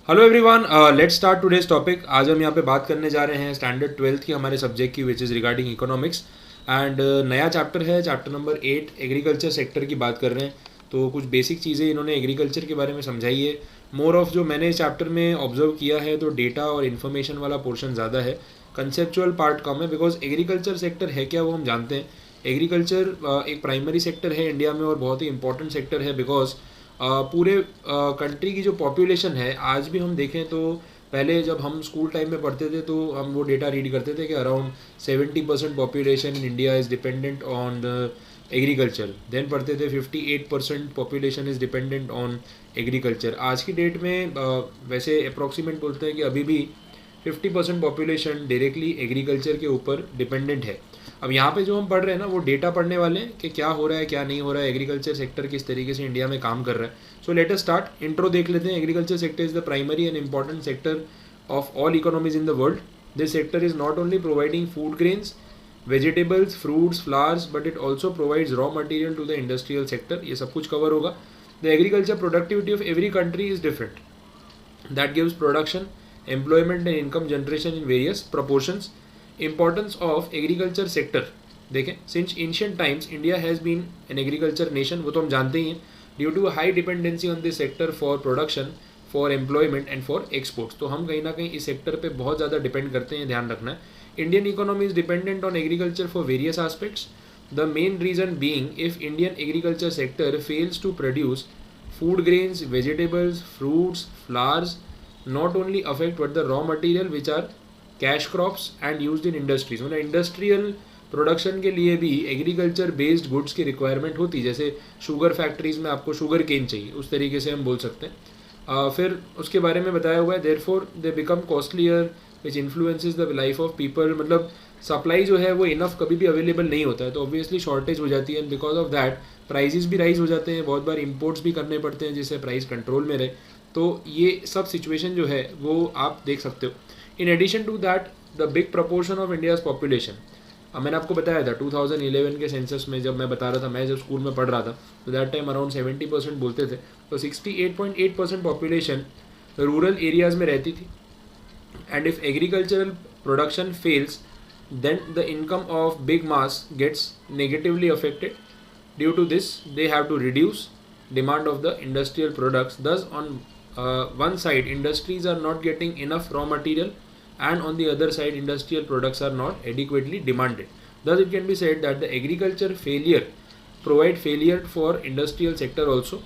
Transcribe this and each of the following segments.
Hello everyone, let's start today's topic. आज हम यहाँ पे बात करने जा रहे हैं स्टैंडर्ड 12th की हमारे सब्जेक्ट की, which is regarding economics. And नया चैप्टर है, चैप्टर नंबर 8, एग्रीकल्चर सेक्टर की बात कर रहे हैं। तो कुछ बेसिक चीज़ें इन्होंने एग्रीकल्चर के बारे में समझाई है। मोर ऑफ जो मैंने इस चैप्टर में ऑब्जर्व किया है तो डेटा और इन्फॉर्मेशन वाला पोर्शन ज़्यादा है, कंसेप्चुअल पार्ट कम है। बिकॉज एग्रीकल्चर सेक्टर है क्या वो हम जानते हैं। एग्रीकल्चर एक प्राइमरी सेक्टर है इंडिया में और बहुत ही इंपॉर्टेंट सेक्टर है। बिकॉज पूरे कंट्री की जो पॉपुलेशन है, आज भी हम देखें तो पहले जब हम स्कूल टाइम में पढ़ते थे तो हम वो डेटा रीड करते थे कि around 70% population in India is dependent on the agriculture. Then पढ़ते थे 58% population is dependent on agriculture. आज की डेट में वैसे अप्रॉक्सीमेट बोलते हैं कि अभी भी 50% पॉपुलेशन डायरेक्टली एग्रीकल्चर के ऊपर डिपेंडेंट है। अब यहाँ पे जो हम पढ़ रहे हैं ना, वो डेटा पढ़ने वाले हैं कि क्या हो रहा है क्या नहीं हो रहा है, एग्रीकल्चर सेक्टर किस तरीके से इंडिया में काम कर रहा है। So let us start. Intro देख लेते हैं। Agriculture sector is the primary and important sector of all economies in the world. This sector is not only providing food grains, vegetables, fruits, flowers, but it also provides raw material to the industrial sector. ये सब कुछ cover होगा। The agriculture productivity of every country is different. That gives production, employment and income generation in various proportions. Importance of agriculture sector देखें, since ancient times India has been an agriculture nation, वो तो हम जानते ही हैं। Due to high dependency on this sector for production, for employment and for exports. तो हम कहीं ना कहीं इस सेक्टर पे बहुत ज़्यादा डिपेंड करते हैं, ध्यान रखना है। Indian economy is dependent on agriculture for various aspects. The main reason being, if Indian agriculture sector fails to produce food grains, vegetables, fruits, flowers, not only affect but the raw material which are cash crops and used in industries. मतलब industrial production के लिए भी agriculture based goods की requirement होती है। जैसे sugar factories में आपको शुगर केन चाहिए, उस तरीके से हम बोल सकते हैं। फिर उसके बारे में बताया हुआ है, therefore they become costlier which influences the life of people. मतलब सप्लाई जो है वो इनफ कभी भी अवेलेबल नहीं होता है, तो ऑब्वियसली शॉर्टेज हो जाती है। And because of that prices भी राइज हो जाते हैं, बहुत बार इम्पोर्ट्स भी करने पड़ते हैं जिससे प्राइस कंट्रोल में रहे। तो ये सब सिचुएशन जो है वो आप देख सकते हो। In addition to that, the big proportion of India's population, अब मैंने आपको बताया था 2011 के सेंसस में, जब मैं बता रहा था, मैं जब स्कूल में पढ़ रहा था तो दैट टाइम अराउंड 70% बोलते थे। तो 68.8% पॉपुलेशन रूरल एरियाज में रहती थी। And if agricultural production fails, then the income of big mass gets negatively affected. Due to this, they have to reduce demand of the industrial products. Thus, on one side, industries are not getting enough raw material, and on the other side, industrial products are not adequately demanded. Thus, it can be said that the agriculture failure provide failure for industrial sector also,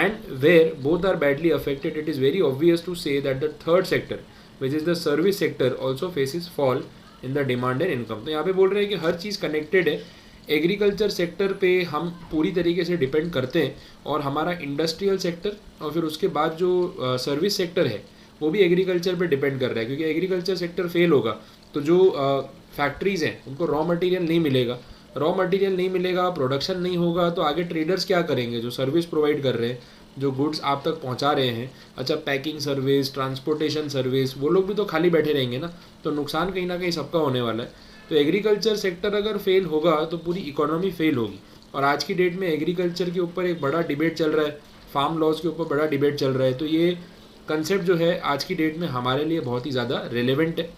and where both are badly affected, it is very obvious to say that the third sector, which is the service sector, also faces fall in the demand and income. तो यहाँ पे बोल रहे हैं कि हर चीज़ connected है। Agriculture sector पे हम पूरी तरीके से डिपेंड करते हैं, और हमारा इंडस्ट्रियल सेक्टर और फिर उसके बाद जो सर्विस सेक्टर है वो भी एग्रीकल्चर पे डिपेंड कर रहा है। क्योंकि एग्रीकल्चर सेक्टर फेल होगा तो जो फैक्ट्रीज़ हैं उनको रॉ मटेरियल नहीं मिलेगा, रॉ मटेरियल नहीं मिलेगा, प्रोडक्शन नहीं होगा, तो आगे ट्रेडर्स क्या करेंगे जो सर्विस प्रोवाइड कर रहे हैं, जो गुड्स आप तक पहुंचा रहे हैं। अच्छा, पैकिंग सर्विस, ट्रांसपोर्टेशन सर्विस, वो लोग भी तो खाली बैठे रहेंगे ना, तो नुकसान कहीं ना कहीं सबका होने वाला है। तो एग्रीकल्चर सेक्टर अगर फेल होगा तो पूरी इकोनॉमी फेल होगी। और आज की डेट में एग्रीकल्चर के ऊपर एक बड़ा डिबेट चल रहा है, फार्म लॉज के ऊपर बड़ा डिबेट चल रहा है। तो ये कंसेप्ट जो है आज की डेट में हमारे लिए बहुत ही ज़्यादा रिलेवेंट है।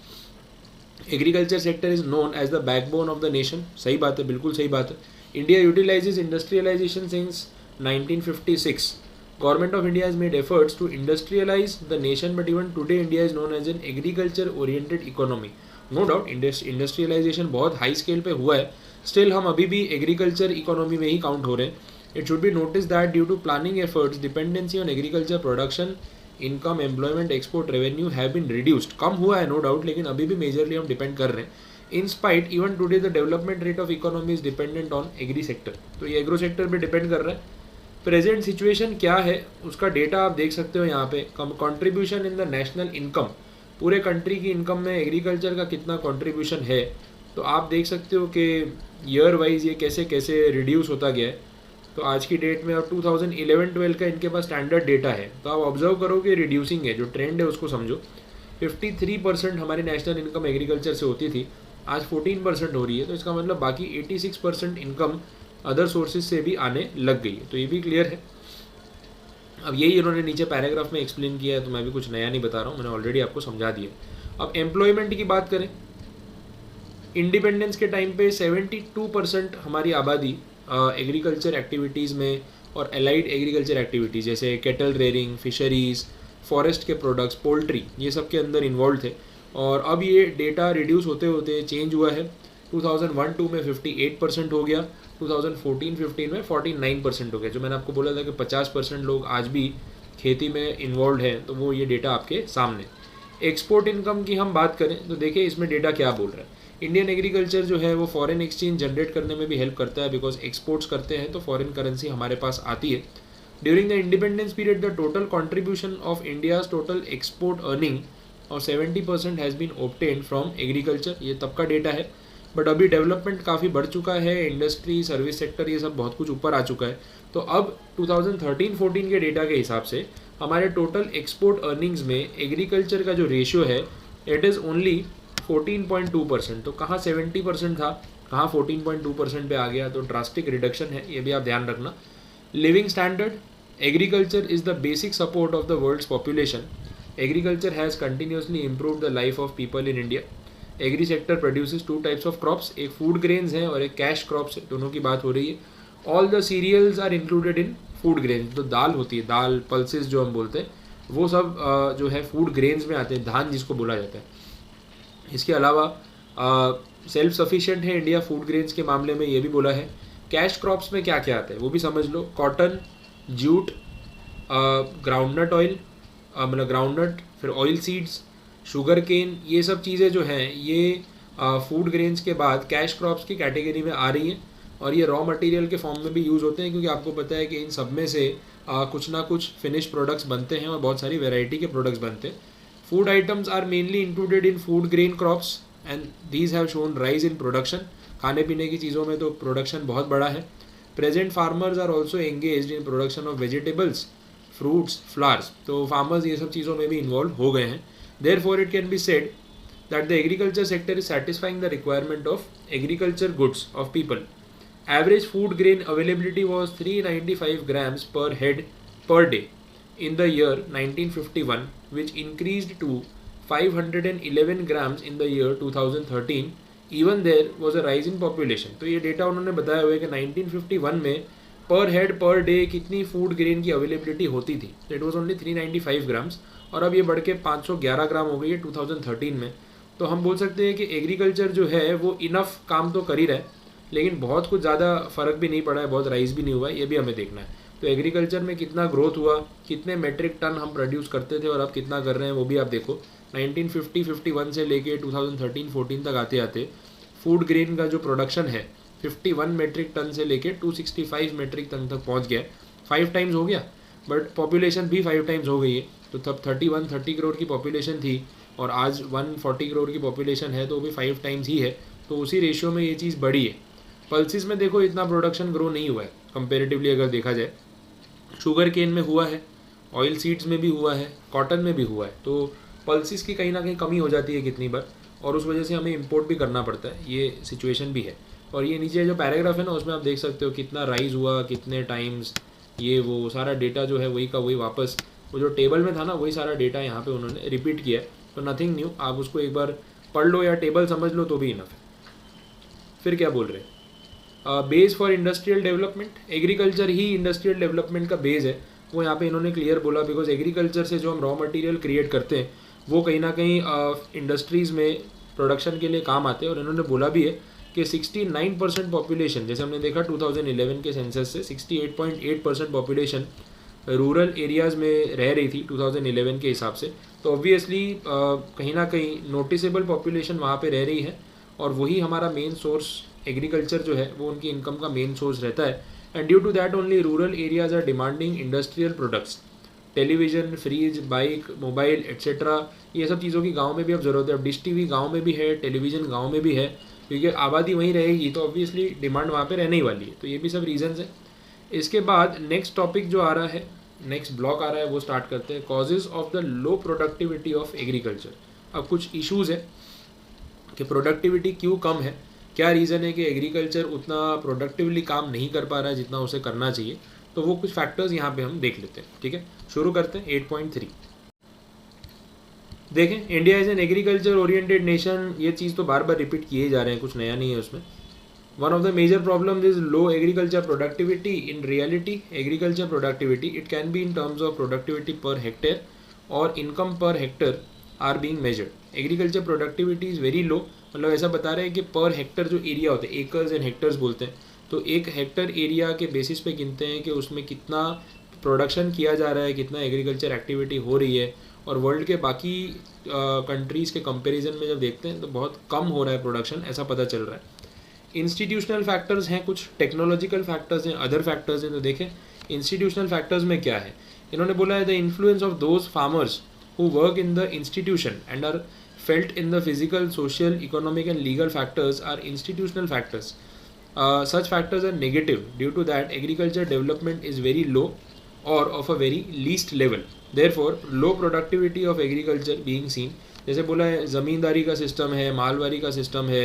Agriculture sector is known as the backbone of the nation. सही बात है, बिल्कुल सही बात है। India utilizes industrialization since 1956। Government of India has made efforts to industrialize the nation, but even today India is known as an agriculture-oriented economy. No doubt, industrialization बहुत high scale पे हुआ है, still हम अभी भी agriculture economy में ही count हो रहे हैं. It should be noticed that due to planning efforts, dependency on agriculture production, income, employment, export revenue have been reduced. कम हुआ है no doubt, लेकिन अभी भी majorly हम depend कर रहे हैं. In spite, even today the development rate of economy is dependent on agri sector. तो ये agro sector पे depend कर रहा है. प्रेजेंट सिचुएशन क्या है उसका डेटा आप देख सकते हो यहाँ पे। Contribution in the national income, पूरे कंट्री की इनकम में एग्रीकल्चर का कितना कंट्रीब्यूशन है, तो आप देख सकते हो कि ईयर वाइज ये कैसे कैसे रिड्यूस होता गया है। तो आज की डेट में अब 2011-12 का इनके पास स्टैंडर्ड डेटा है, तो आप ऑब्जर्व करो कि रिड्यूसिंग है, जो ट्रेंड है उसको समझो। 53% हमारी नेशनल इनकम एग्रीकल्चर से होती थी, आज 14% हो रही है। तो इसका मतलब बाकी 86% इनकम अदर सोर्सेज से भी आने लग गई है, तो ये भी क्लियर है। अब यही इन्होंने नीचे पैराग्राफ में एक्सप्लेन किया है, तो मैं भी कुछ नया नहीं बता रहा हूँ, मैंने ऑलरेडी आपको समझा दिया। अब एम्प्लॉयमेंट की बात करें, इंडिपेंडेंस के टाइम पे 72% हमारी आबादी एग्रीकल्चर एक्टिविटीज़ में और एलाइड एग्रीकल्चर एक्टिविटीज़ जैसे केटल रेयरिंग, फिशरीज़, फॉरेस्ट के प्रोडक्ट्स, पोल्ट्री, ये सब के अंदर इन्वॉल्व थे। और अब ये डेटा रिड्यूस होते होते चेंज हुआ है। 2001-2 में 58% हो गया, 2014-15 में 49% हो गया। जो मैंने आपको बोला था कि 50% लोग आज भी खेती में इन्वॉल्व हैं, तो वो ये डेटा आपके सामने। एक्सपोर्ट इनकम की हम बात करें तो देखिए इसमें डेटा क्या बोल रहा है। इंडियन एग्रीकल्चर जो है वो फॉरेन एक्सचेंज जनरेट करने में भी हेल्प करता है, बिकॉज एक्सपोर्ट्स करते हैं तो फॉरेन करेंसी हमारे पास आती है। During the independence period the total contribution of India's total export earning और 70% has been obtained from agriculture. ये तब का डेटा है, बट अभी डेवलपमेंट काफ़ी बढ़ चुका है, इंडस्ट्री, सर्विस सेक्टर, ये सब बहुत कुछ ऊपर आ चुका है। तो अब 2013-14 के डेटा के हिसाब से हमारे टोटल एक्सपोर्ट अर्निंग्स में एग्रीकल्चर का जो रेशियो है इट इज़ ओनली 14.2%। तो कहाँ 70% था, कहाँ 14.2% पे आ गया, तो ड्रास्टिक रिडक्शन है, ये भी आप ध्यान रखना। Living standard, agriculture is the basic support of the world's population. Agriculture has continuously improve the life of people in India. Agri sector produces 2 types of crops, एक फूड ग्रेन्स है और एक कैश क्रॉप्स है, दोनों की बात हो रही है। All the cereals are included in food grains. तो दाल होती है, दाल, पल्सेस जो हम बोलते हैं, वो सब जो है फूड ग्रेन्स में आते हैं, धान जिसको बोला जाता है। इसके अलावा सेल्फ सफिशिएंट है इंडिया फूड ग्रेन्स के मामले में, ये भी बोला है। कैश क्रॉप्स में क्या क्या आता है वो भी समझ लो। कॉटन, जूट, ग्राउंडनट ऑयल, मतलब ग्राउंडनट, फिर ऑयल सीड्स, शुगर केन, ये सब चीज़ें जो हैं ये फूड ग्रेन्स के बाद कैश क्रॉप्स की कैटेगरी में आ रही हैं। और ये रॉ मटेरियल के फॉर्म में भी यूज़ होते हैं, क्योंकि आपको पता है कि इन सब में से कुछ ना कुछ फिनिश प्रोडक्ट्स बनते हैं और बहुत सारी वेराइटी के प्रोडक्ट्स बनते हैं। Food items are mainly included in food grain crops and these have shown rise in production. खाने पीने की चीज़ों में तो प्रोडक्शन बहुत बड़ा है। Present farmers are also engaged in production of vegetables, fruits, flowers. तो फार्मर्स ये सब चीज़ों में भी इन्वॉल्व हो गए हैं। Therefore, it can be said that the agriculture sector is satisfying the requirement of agriculture goods of people. Average food grain availability was 395 grams per head per day in the year 1951, which increased to 511 grams in the year 2013. Even there was a rise in population. तो ये data उन्होंने बताया हुआ है कि 1951 में पर head per day कितनी फूड ग्रेन की अवेलेबिलिटी होती थी। इट वॉज ओनली 395 ग्राम्स और अब ये बढ़ के 511 ग्राम हो गई है 2013 में। तो हम बोल सकते हैं कि एग्रीकल्चर जो है वो इनफ काम तो कर ही रहा है, लेकिन बहुत कुछ ज़्यादा फ़र्क भी नहीं पड़ा है, बहुत राइज भी नहीं हुआ है, ये भी हमें देखना है। तो एग्रीकल्चर में कितना ग्रोथ हुआ, कितने मेट्रिक टन हम प्रोड्यूस करते थे और अब कितना कर रहे हैं वो भी आप देखो। 1950-51 से लेके 2013-14 तक आते आते फूड ग्रेन का जो प्रोडक्शन है 51 मेट्रिक टन से लेके 265 मेट्रिक टन तक पहुंच गया, 5 टाइम्स हो गया। बट पॉपुलेशन भी 5 टाइम्स हो गई है। तो तब 30 करोड़ की पॉपुलेशन थी और आज 140 करोड़ की पॉपुलेशन है, तो वो भी 5 टाइम्स ही है। तो उसी रेशियो में ये चीज़ बढ़ी है। पल्सिस में देखो इतना प्रोडक्शन ग्रो नहीं हुआ है कंपेरेटिवली अगर देखा जाए। शुगर केन में हुआ है, ऑयल सीड्स में भी हुआ है, कॉटन में भी हुआ है। तो पल्सिस की कहीं ना कहीं कमी हो जाती है कितनी बार, और उस वजह से हमें इंपोर्ट भी करना पड़ता है, ये सिचुएशन भी है। और ये नीचे जो पैराग्राफ है ना उसमें आप देख सकते हो कितना राइज हुआ, कितने टाइम्स, ये वो सारा डेटा जो है वही का वही वापस वो जो टेबल में था ना वही सारा डेटा यहाँ पे उन्होंने रिपीट किया है। तो नथिंग न्यू, आप उसको एक बार पढ़ लो या टेबल समझ लो तो भी इनफ है। फिर क्या बोल रहे हैं, base for industrial development, agriculture he industrial development का बेस है, वो यहाँ पे इन्होंने क्लियर बोला। बिकॉज एग्रीकल्चर से जो हम रॉ मटेरियल क्रिएट करते हैं वो कहीं ना कहीं इंडस्ट्रीज़ में प्रोडक्शन के लिए काम आते हैं। और इन्होंने बोला भी है कि 69% पॉपुलेशन, जैसे हमने देखा 2011 के सेंसस से 68.8% पॉपुलेशन रूरल एरियाज़ में रह रही थी 2011 के हिसाब से। तो ऑब्वियसली कहीं ना कहीं नोटिसेबल पॉपुलेशन वहाँ पे रह रही है, और वही हमारा मेन सोर्स एग्रीकल्चर जो है वो उनकी इनकम का मेन सोर्स रहता है। And due to that only rural areas are demanding industrial products, television, fridge, bike, mobile etcetera, ये सब चीज़ों की गाँव में भी अब ज़रूरत है। अब डिश टीवी गाँव में भी है, टेलीविज़न गाँव में भी है, क्योंकि आबादी वहीं रहेगी तो ऑब्वियसली डिमांड वहाँ पे रहने ही वाली है। तो ये भी सब रीजंस हैं। इसके बाद नेक्स्ट टॉपिक जो आ रहा है, नेक्स्ट ब्लॉक आ रहा है, वो स्टार्ट करते हैं, causes of the low productivity of agriculture. अब कुछ इश्यूज़ है कि प्रोडक्टिविटी क्यों कम है, क्या रीज़न है कि एग्रीकल्चर उतना प्रोडक्टिवली काम नहीं कर पा रहा है जितना उसे करना चाहिए। तो वो कुछ फैक्टर्स यहाँ पे हम देख लेते हैं, ठीक है। शुरू करते हैं 8.3। देखें, India is an agriculture oriented nation, ये चीज़ तो बार बार रिपीट किए जा रहे हैं, कुछ नया नहीं है उसमें। One of the major problems is low agriculture productivity. In reality, agriculture productivity, it can be in terms of productivity per hectare or income per hectare are being measured. Agriculture productivity is very low, मतलब ऐसा बता रहे हैं कि per hectare जो area होता है, acres and hectares बोलते हैं, तो एक हेक्टर एरिया के बेसिस पे गिनते हैं कि उसमें कितना प्रोडक्शन किया जा रहा है, कितना एग्रीकल्चर एक्टिविटी हो रही है। और वर्ल्ड के बाकी कंट्रीज़ के कंपैरिजन में जब देखते हैं तो बहुत कम हो रहा है प्रोडक्शन, ऐसा पता चल रहा है। इंस्टीट्यूशनल फैक्टर्स हैं, कुछ टेक्नोलॉजिकल फैक्टर्स हैं, अदर फैक्टर्स हैं। तो देखें इंस्टीट्यूशनल फैक्टर्स में क्या है, इन्होंने बोला है the influence of those farmers who work in the institution and are felt in the physical, social, economic and legal factors are institutional factors. Such factors are negative. Due to that, agriculture development is very low or of a very least level. Therefore, low productivity of agriculture being seen. जैसे बोला है ज़मींदारी का system है, मालवारी का system है,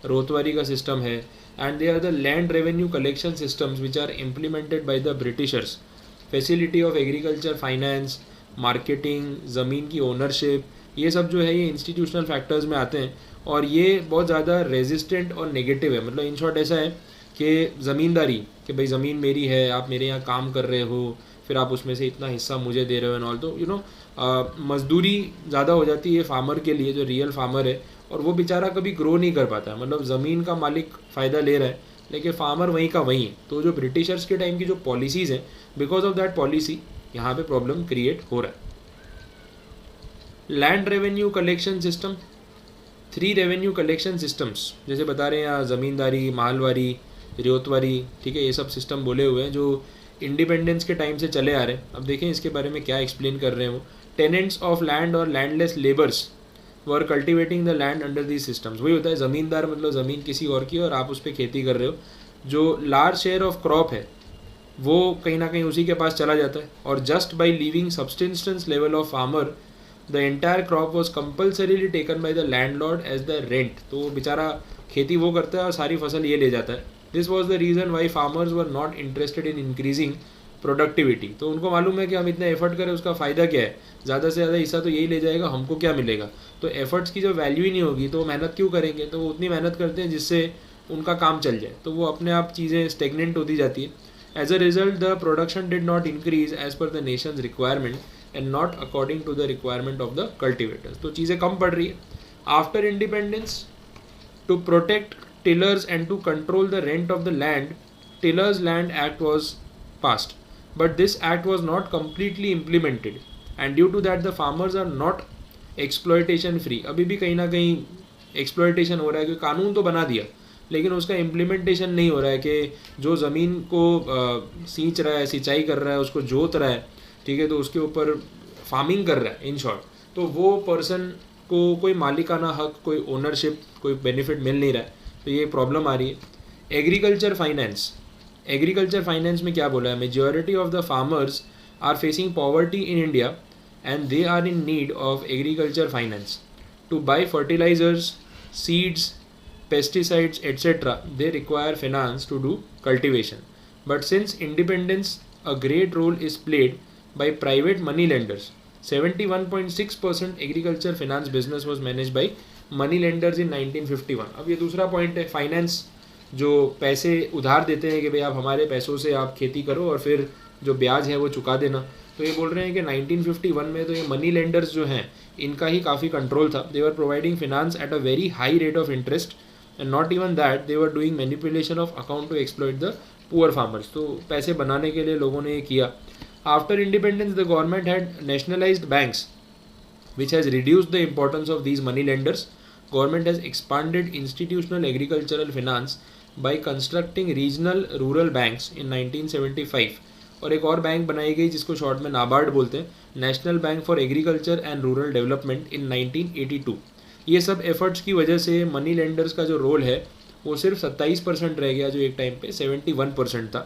रोतवारी का system है, and they are the land revenue collection systems which are implemented by the Britishers. Facility of agriculture finance, marketing, ज़मीन की ओनरशिप, ये सब जो है ये इंस्टीट्यूशनल फैक्टर्स में आते हैं और ये बहुत ज़्यादा रेजिस्टेंट और नेगेटिव है. मतलब इन शॉर्ट ऐसा है कि ज़मींदारी, कि भाई ज़मीन मेरी है, आप मेरे यहाँ काम कर रहे हो, फिर आप उसमें से इतना हिस्सा मुझे दे रहे हो एंड ऑल, तो यू नो मजदूरी ज़्यादा हो जाती है फार्मर के लिए, जो रियल फार्मर है, और वो बेचारा कभी ग्रो नहीं कर पाता. मतलब ज़मीन का मालिक फ़ायदा ले रहा है लेकिन फार्मर वहीं का वहीं है. तो जो ब्रिटिशर्स के टाइम की जो पॉलिसीज़ हैं, बिकॉज ऑफ दैट पॉलिसी यहाँ पे प्रॉब्लम क्रिएट हो रहा है. Land revenue collection system, 3 revenue collection systems जैसे बता रहे हैं यहाँ, ज़मींदारी, मालवारी, रियोतवारी, ठीक है, ये सब सिस्टम बोले हुए हैं जो इंडिपेंडेंस के टाइम से चले आ रहे हैं. अब देखें इसके बारे में क्या एक्सप्लेन कर रहे हैं वो. टेनेंट्स ऑफ लैंड और landless labours were cultivating the land under these systems. वही होता है ज़मींदार, मतलब ज़मीन किसी और की और आप उस पर खेती कर रहे हो. जो लार्ज शेयर ऑफ क्रॉप है वो कहीं ना कहीं उसी के पास चला जाता है. और just by leaving substance level of farmer the entire crop was compulsorily taken by the landlord as the rent. तो बेचारा खेती वो करता है और सारी फसल ये ले जाता है. This was the reason why farmers were not interested in increasing productivity. तो उनको मालूम है कि हम इतना एफर्ट करें उसका फ़ायदा क्या है, ज़्यादा से ज़्यादा हिस्सा तो यही ले जाएगा, हमको क्या मिलेगा. तो एफर्ट्स की जो वैल्यू ही नहीं होगी तो मेहनत क्यों करेंगे. तो वो उतनी मेहनत करते हैं जिससे उनका काम चल जाए, तो वो अपने आप चीज़ें स्टेगनेंट होती जाती है. As a result the production did not increase as per the nation's requirement and not according to the requirement of the cultivators. तो चीज़ें कम पड़ रही है. After independence, to protect tillers and to control the rent of the land, tillers land act was passed, but this act was not completely implemented and due to that the farmers are not exploitation free. अभी भी कहीं ना कहीं exploitation हो रहा है क्योंकि कानून तो बना दिया लेकिन उसका इम्प्लीमेंटेशन नहीं हो रहा है कि जो ज़मीन को सींच रहा है, सिंचाई कर रहा है, उसको जोत रहा है, ठीक है, तो उसके ऊपर फार्मिंग कर रहा है इन शॉर्ट, तो वो पर्सन को कोई मालिकाना हक, कोई ओनरशिप, कोई बेनिफिट मिल नहीं रहा है. तो ये प्रॉब्लम आ रही है. एग्रीकल्चर फाइनेंस, एग्रीकल्चर फाइनेंस में क्या बोला है, majority of the farmers are facing poverty in India and they are in need of agriculture finance to buy fertilisers, seeds, pesticides, etc. They require finance to do cultivation. But since independence, a great role is played by private money lenders. 71.6% agriculture finance business was managed by money lenders in 1951. अब ये दूसरा point है, finance जो पैसे उधार देते हैं कि भाई आप हमारे पैसों से आप खेती करो और फिर जो ब्याज है वो चुका देना. तो ये बोल रहे हैं कि 1951 में तो ये मनी लेंडर्स जो हैं इनका ही काफ़ी कंट्रोल था. They were providing finance at a very high rate of interest and not even that they were doing manipulation of account to exploit the poor farmers. तो पैसे बनाने के लिए लोगों ने ये किया. After independence the government had nationalized banks which has reduced the importance of these money lenders. Government has expanded institutional agricultural finance by constructing regional rural banks in 1975. और एक और बैंक बनाई गई जिसको शॉर्ट में नाबार्ड बोलते हैं, national bank for agriculture and rural development in 1982. ये सब एफर्ट्स की वजह से मनी लेंडर्स का जो रोल है वो सिर्फ 27% रह गया, जो एक टाइम पे 71% था,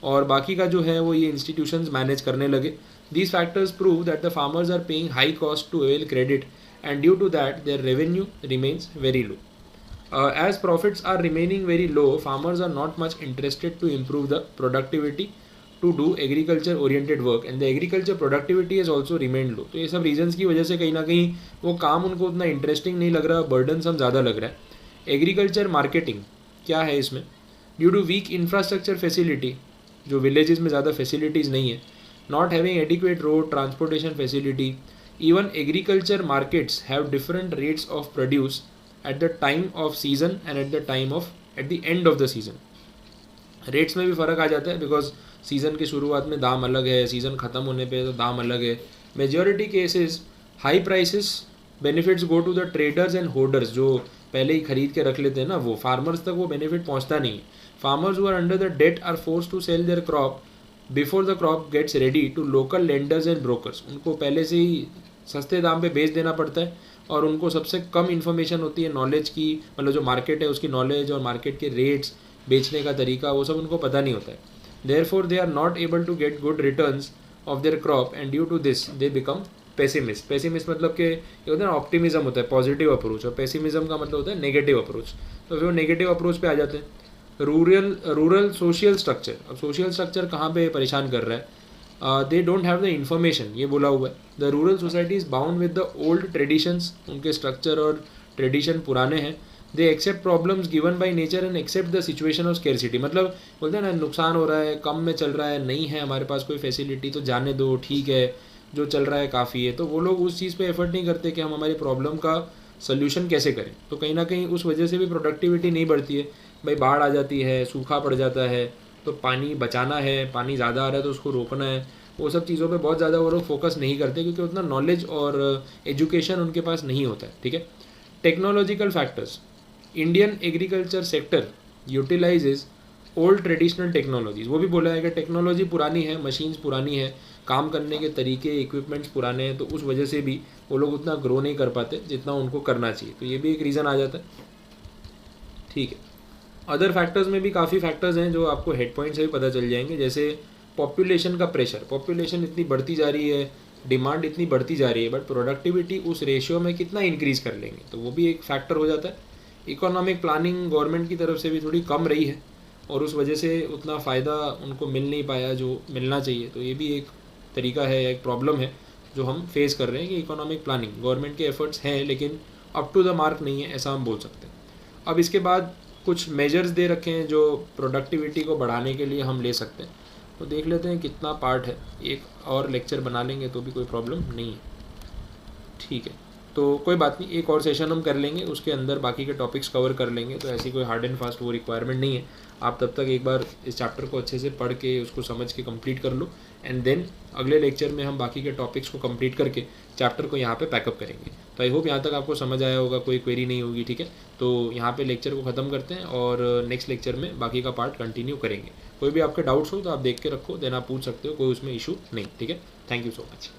और बाकी का जो है वो ये इंस्टीट्यूशंस मैनेज करने लगे. These factors prove that the farmers are paying high cost to avail credit and due to that their revenue remains very low. As profits are remaining very low, farmers are not much interested to improve the productivity. To do agriculture oriented work and the agriculture productivity is also remained low. तो ये सब regions की वजह से कहीं ना कहीं वो काम उनको उतना इंटरेस्टिंग नहीं लग रहा, बर्डन सम ज़्यादा लग रहा है। एग्रीकल्चर मार्केटिंग क्या है इसमें, due to weak infrastructure facility, जो विलेजेस में ज़्यादा फैसिलिटीज़ नहीं है, not having adequate road transportation facility, even agriculture markets have different rates of produce at the time of season and at the end of the season. Rates में भी फ़र्क आ जाता है बिकॉज सीज़न की शुरुआत में दाम अलग है, सीज़न ख़त्म होने पे तो दाम अलग है। Majority cases high prices benefits go to the traders and holders, जो पहले ही खरीद के रख लेते हैं ना, वो फार्मर्स तक वो बेनिफिट पहुंचता नहीं है। Farmers who are under the debt are force to sell their crop before the crop gets ready to local lenders and brokers. उनको पहले से ही सस्ते दाम पे बेच देना पड़ता है और उनको सबसे कम इन्फॉर्मेशन होती है नॉलेज की, मतलब जो मार्केट है उसकी नॉलेज और मार्केट के रेट्स, बेचने का तरीका, वो सब उनको पता नहीं होता है। Therefore they are not able to get good returns of their crop and due to this they become pessimist. Pessimist मतलब कि ये होता है ना, ऑप्टिमिज्म होता है पॉजिटिव अप्रोच, और पेसिमिज्म का मतलब होता है नेगेटिव अप्रोच। तो फिर वो नेगेटिव अप्रोच पे आ जाते हैं। रूरल सोशल स्ट्रक्चर, अब सोशल स्ट्रक्चर कहाँ पे परेशान कर रहा है, they don't have the information, ये बोला हुआ है। The rural society is bound with the old traditions, उनके स्ट्रक्चर और ट्रेडिशन पुराने हैं। They accept problems given by nature and accept the situation of scarcity, मतलब बोलते हैं ना नुकसान हो रहा है, कम में चल रहा है, नहीं है हमारे पास कोई फैसिलिटी तो जाने दो, ठीक है जो चल रहा है काफ़ी है। तो वो लोग उस चीज़ पे एफर्ट नहीं करते कि हम हमारी प्रॉब्लम का सोल्यूशन कैसे करें। तो कहीं ना कहीं उस वजह से भी प्रोडक्टिविटी नहीं बढ़ती है। भाई बाढ़ आ जाती है, सूखा पड़ जाता है, तो पानी बचाना है, पानी ज़्यादा आ रहा है तो उसको रोकना है, वो सब चीज़ों पे बहुत ज़्यादा वो लोग फोकस नहीं करते क्योंकि उतना नॉलेज और एजुकेशन उनके पास नहीं होता है। ठीक है। Technological factors, Indian agriculture sector utilises old traditional technologies, वो भी बोला है कि टेक्नोलॉजी पुरानी है, मशीन्स पुरानी है, काम करने के तरीके इक्विपमेंट्स पुराने हैं, तो उस वजह से भी वो लोग उतना ग्रो नहीं कर पाते जितना उनको करना चाहिए। तो ये भी एक रीज़न आ जाता है। ठीक है। अदर फैक्टर्स में भी काफ़ी फैक्टर्स हैं जो आपको हेड पॉइंट से भी पता चल जाएंगे, जैसे पॉपुलेशन का प्रेशर, पॉपुलेशन इतनी बढ़ती जा रही है, डिमांड इतनी बढ़ती जा रही है, बट प्रोडक्टिविटी उस रेशियो में कितना इंक्रीज़ कर लेंगे, तो वो भी एक फैक्टर हो जाता है। इकोनॉमिक प्लानिंग गवर्नमेंट की तरफ से भी थोड़ी कम रही है और उस वजह से उतना फ़ायदा उनको मिल नहीं पाया जो मिलना चाहिए, तो ये भी एक तरीका है, एक प्रॉब्लम है जो हम फेस कर रहे हैं कि इकोनॉमिक प्लानिंग गवर्नमेंट के एफर्ट्स हैं लेकिन अप टू द मार्क नहीं है, ऐसा हम बोल सकते हैं। अब इसके बाद कुछ मेजर्स दे रखे हैं जो प्रोडक्टिविटी को बढ़ाने के लिए हम ले सकते हैं, तो देख लेते हैं कितना पार्ट है, एक और लेक्चर बना लेंगे तो भी कोई प्रॉब्लम नहीं है। ठीक है, तो कोई बात नहीं, एक और सेशन हम कर लेंगे, उसके अंदर बाकी के टॉपिक्स कवर कर लेंगे, तो ऐसी कोई हार्ड एंड फास्ट वो रिक्वायरमेंट नहीं है। आप तब तक एक बार इस चैप्टर को अच्छे से पढ़ के उसको समझ के कंप्लीट कर लो, एंड देन अगले लेक्चर में हम बाकी के टॉपिक्स को कंप्लीट करके चैप्टर को यहाँ पे पैकअप करेंगे। तो आई होप यहाँ तक आपको समझ आया होगा, कोई क्वेरी नहीं होगी। ठीक है, तो यहाँ पे लेक्चर को ख़त्म करते हैं और नेक्स्ट लेक्चर में बाकी का पार्ट कंटिन्यू करेंगे। कोई भी आपके डाउट्स हो तो आप देख के रखो, देन आप पूछ सकते हो, कोई उसमें इशू नहीं। ठीक है, थैंक यू सो मच।